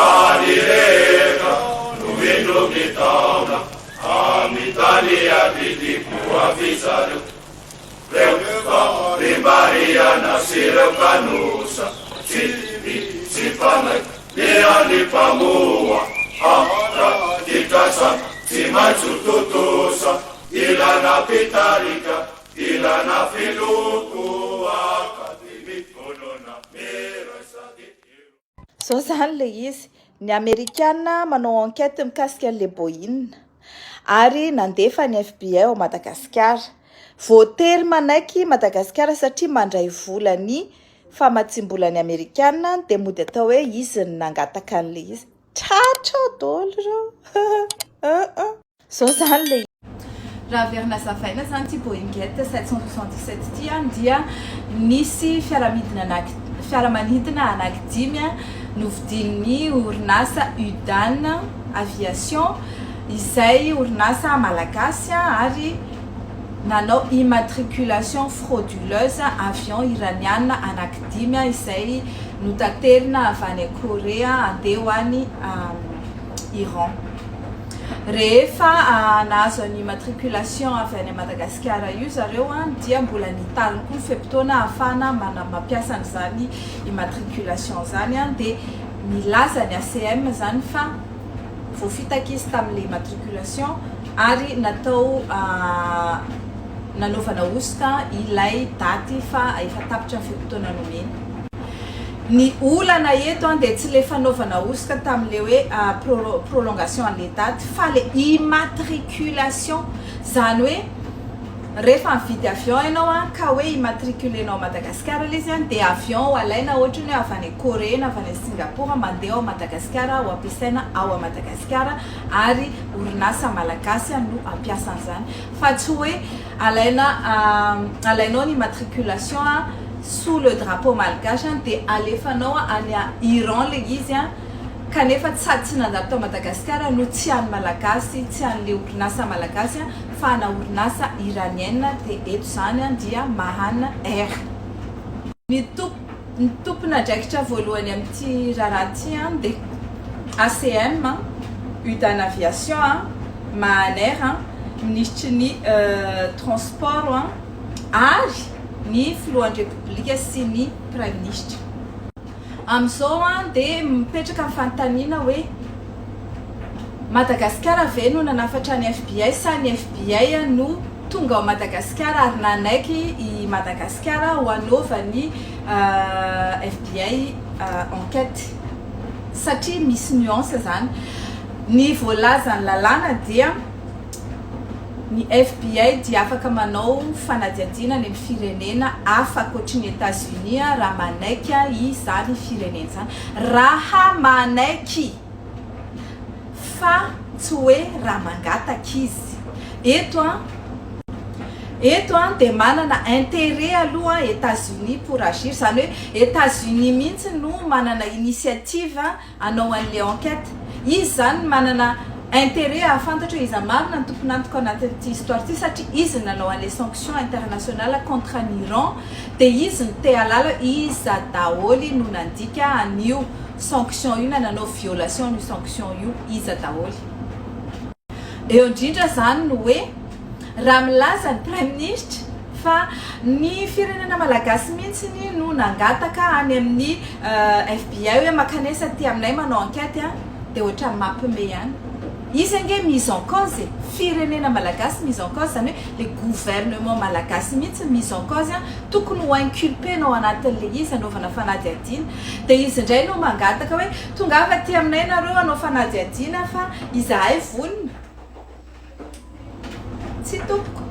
Manireka Nuvinukitauna Amitalia Vidipuavisaru Reupa Rimbariana Sirakanusa Sipanak Niani Pamua Amra Dikasa Simachututusa Ilana Pitarika Ilana Filuku Akademikolona Merasadi. Zao zany le izy ny Amerikana manao enquête mikasika an'le Boeing ary nandefa ny FBI ao Madagasikara. Voatery manaiky Madagasikara satria mandray vola ny famatsimbolan'ny Amerikana dia mody atao hoe izy ny nangataka an'le izy. Tratra daholo reo. Zao zany le raha averina zavaina zany ty Boeing 777 ty dia nisy fiaramanidina anankidimy novidin'ny orinasa UDAN Aviation izay orinasa malagasy ary nanao immatriculation frauduleuse avion iraniana anankidimy izay notaterina avy any Korea andeha ho any Iran. Rehefa nahazo ny immatriculation avy any Madagasikara io zareo dia mbola nitariny koa fepotoana ahafahana mampiasa an'izany immatriculation zany dia milaza ny ACM zany fa voafitaka izy tamin'le immatriculation ary natao nanaovana osika ilay daty fa efa tapitra ny fepotoana nomeny. Ny olana eto dia tsy le fanaovana osika tamin'le hoe prolongation an'le daty fa le immatriculation zany hoe rehefa mividy avion ianao ka hoe immatriculenao Madagasikara le izy dia avion alaina ohatra ny avy any Corée na avy any Singapour mandeha ao Madagasikara ho ampiasaina ao Madagasikara ary orinasa malagasy no ampiasa an'izany fa tsy hoe alainao ny immatriculation sous le drapeau malgache dia alefanao any Iran le izy kanefa tsy nandatao Madagasikara no tsy any malagasy tsy an'le orinasa malagasy fa na orinasa iranienne dia eto zany dia Mahan Air. Ny tompona draikitra voalohany amin'ity raharaha ty dia ACM UDAN Aviation Mahan Air ministry ny transport ary ny filohan'ny Republika sy ny Prime Ministre. Amin'izao dia mipetraka amin'ny fanontaniana hoe Madagasikara ve no nanafatra ny FBI sa ny FBI no tonga ao Madagasikara ary nanaiky i Madagasikara ho anaovany FBI enquête satria misy nuance zany. Ny voalazany lalàna dia ny FBI dia afaka manao fanadihadiana ny firenena hafa ankoatry ny États-Unis raha manaiky izany firenena zany raha manaiky fa tsy hoe raha mangataka izy. Eto dia manana intérêt aloha États-Unis pour agir zany hoe États-Unis mihitsy no manana initiative hanao an'le enquête. Izy zany manana intérêt afantatra hoe izy marina ny tompony antoko anatin'ity histoire ty satria izy nanao an'le sanction internationale contre ny Iran dia izy ny te halala iza daholy no nandika an'io sanction io na nanao violation ny sanction io iza daholy. Eo indrindra zany no hoe raha milaza ny Prime Ministre fa ny firenena malagasy mihitsy no nangataka any amin'ny FBI hoe makanesa ty aminay manao enquête dia ohatra mampime ihany. Izy ange mise en cause firenena malagasy mise en cause zany hoe le gouvernement malagasy mihitsy mise en cause tokony ho inculpenao anatin'le izy anaovana fanadihadiana dia izy indray no mangataka hoe tonga afa ty aminay nareo anao fanadihadiana fa izahay vonina tsy tompoko.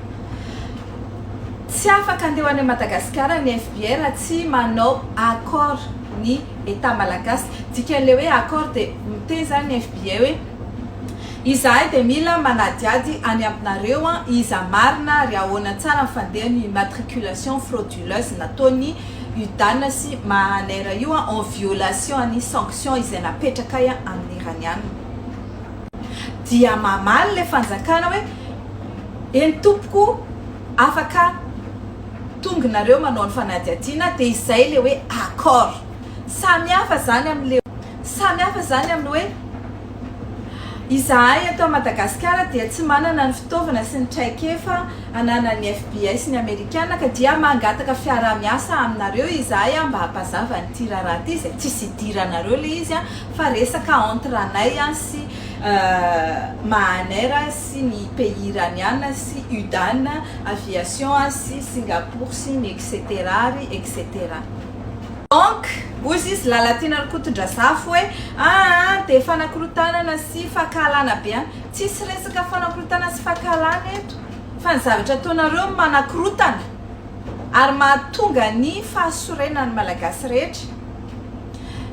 Tsy afaka andeha any Madagasikara ny FBI raha tsy manao accord ny état malagasy. Dikan'le hoe accord dia miteny zany ny FBI hoe izahay dia mila manadiady any aminareo iza marina ary ahoana tsara fandeha ny immatriculation frauduleuse nataony UDAN sy Mahan Air io en violation ny sanction izay napetraka amin'ny iraniana. Dia mamaly le fanjakana hoe eny tompoko afaka tonganareo manao ny fanadihadiana dia izay le hoe accord. Samy hafa zany amin'le samy hafa zany amin'ny hoe izahay atao Madagasikara dia tsy manana ny fitaovana sy ny traikefa ananan'ny FBI sy ny Amerikana ka dia mangataka fiara-miasa aminareo izahay mba hampazava ny tirara ty izay tsisy idiranareo le izy fa resaka entre anay sy Mahanair sy ny pays iraniana sy UDAN aviation sy Singapour sy ny etc. Donc, ozy izy lalatina rikotondrazafo hoe dia fanakorontanana sy fahakalana be tsisy resaka fanakorotana sy fahakalana eto fa ny zavatra ataonareo manakorotana ary mahatonga ny fahasorenany malagasy rehetra.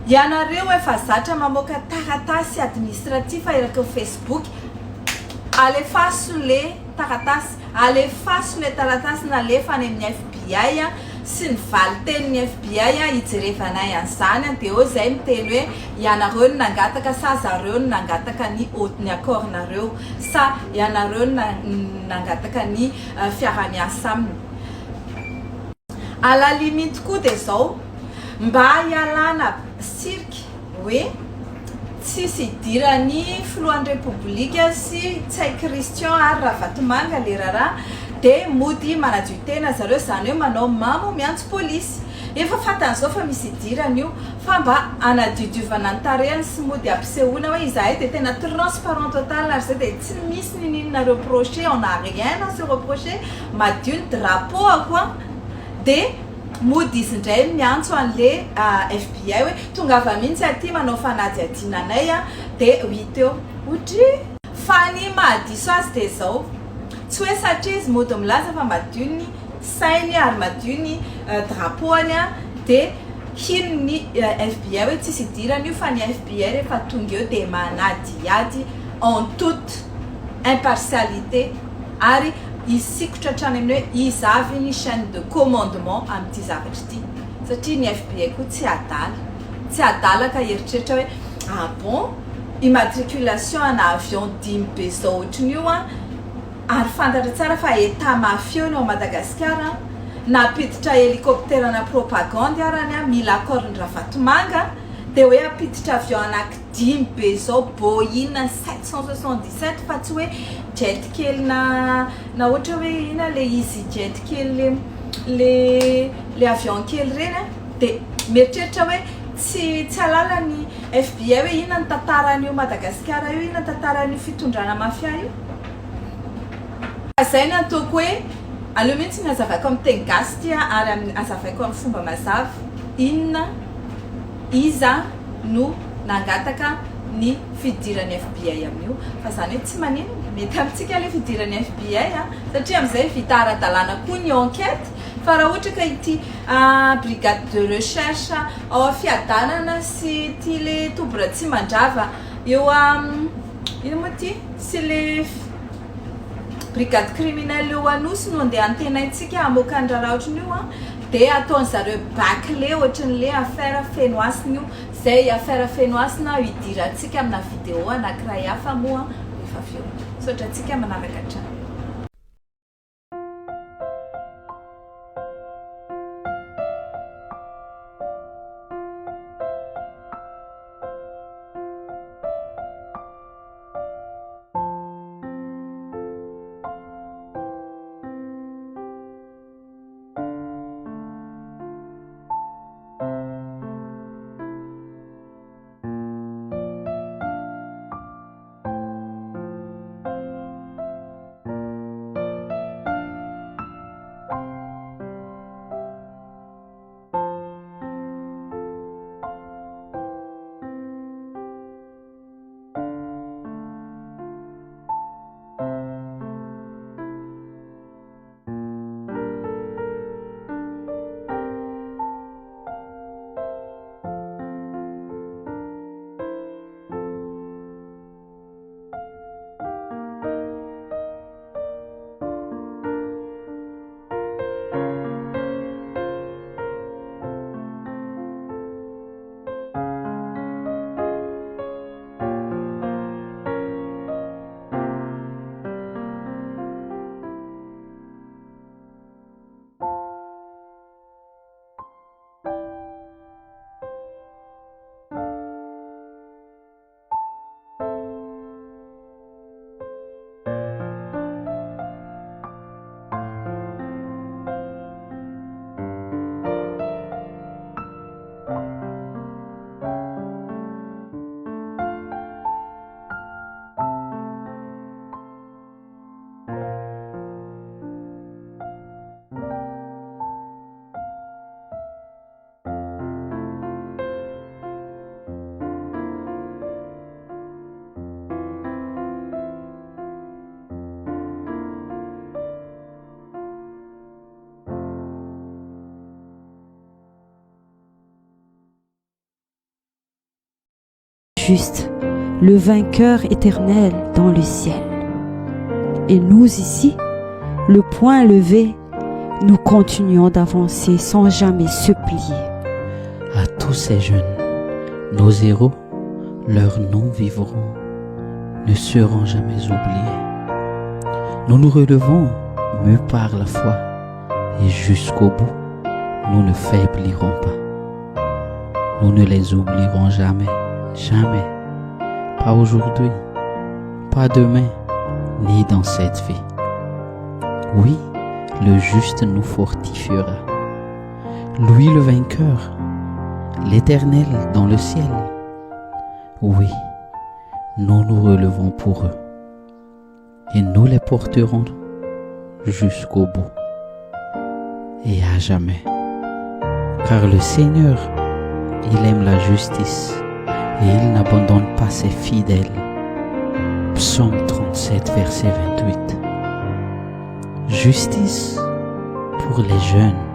Ianareo efa zatra mamoaka taratasy administratif eraky Facebook, alefaso le taratasy, alefaso le taratasy nalefa any amin'ny FBI sy ny valitenin'ny FBI hijerevanay an'izany dia eo zay miteny hoe ianareo no nangataka sa zareo no nangataka ny hôteny accord-nareo sa ianareo no nangataka ny fiara-miasa aminy. À la limite koa dia zao mba hialana sirky hoe tsisy idiran'ny filohan'ny repoblika sy Tsay Christian ary Ravatomanga le raharaha dia mody manadio tena zareo zany hoe manao mamo miantso polisy. Efa fatan'izao fa misy idirana io fa mba anadiodiovana ny tarehany sy mody ampisehoana hoe izahay dia tena transparent total ary zay dia tsy misy ninina reproché, on a rien à se reprocher, madio ny drapeau dia mody izy indray miantso an'le FBI hoe tonga avy mihitsy aty manao fanady adinanay dia 8 eo otry fa ny mahadiso azy dia zao tsy hoe satria izy mody milaza fa madio ny sainy ary madio ny drapeau-any dia hino ny FBI hoe tsisy idirana io fa ny FBI rehefa tonga eo dia manadiady en toute impartialité ary isikotra hatrany amin'ny hoe izavy ny chaîne de commandement amin'ity zavatra ity satria ny FBI koa tsy adala ka heritreritra hoe bon immatriculation ana avion 10 be zao ohatrin'io ary fantatra tsara fa état mafieux ao Madagasikara napiditra hélicoptère na propagande arany mila accord ny Ravatomanga dia hoe apiditra avion anaky 10 be zao Boeing 777 fa tsy hoe jet kely na ohatra hoe ina le easy jet kely le avion kely reny dia mieritreritra hoe tsy alala ny FBI hoe ina ny tantaran'io Madagasikara io, ina ny tantaran'io fitondrana mafia io. Zay ny ataoko hoe aleo mihitsy ny azavaiko amin'ny teny gasy ty ary azavaiko amin'ny fomba mazava inona iza no nangataka ny fidiran'ny FBI amin'io fa zany hoe tsy manino mety amintsika le fidiran'ny FBI satria amin'izay vita ara-dalàna koa ny enquête fa raha ohatra ka ity brigade de recherche ao fiadanana sy ity le tobora tsy mandrava eo ino moa ty sy le brigade criminelle eo anosy no andeha antenaintsika hamoaka ny raharaha ohatrin'io dia ataon'zareo baclé ohatran'le affaire fenoasina io zay affaire fenoasina hidirantsika amina vidéo anankiray hafa moa efa feo sotra antsika manaraka hatrany. juste, le vainqueur éternel dans le ciel. Et nous ici, le poing levé, nous continuons d'avancer sans jamais se plier. À tous ces jeunes, nos héros, leurs noms vivront, ne seront jamais oubliés. Nous nous relevons, mus par la foi, et jusqu'au bout, nous ne faiblirons pas. Nous ne les oublierons jamais, jamais. Pas aujourd'hui, pas demain, ni dans cette vie. Oui, le juste nous fortifiera. Lui le vainqueur, l'Éternel dans le ciel. Oui, nous nous relevons pour eux et nous les porterons jusqu'au bout et à jamais. Car le Seigneur, il aime la justice et il n'abandonne pas ses fidèles. Psaume 37, verset 28. Justice pour les jeunes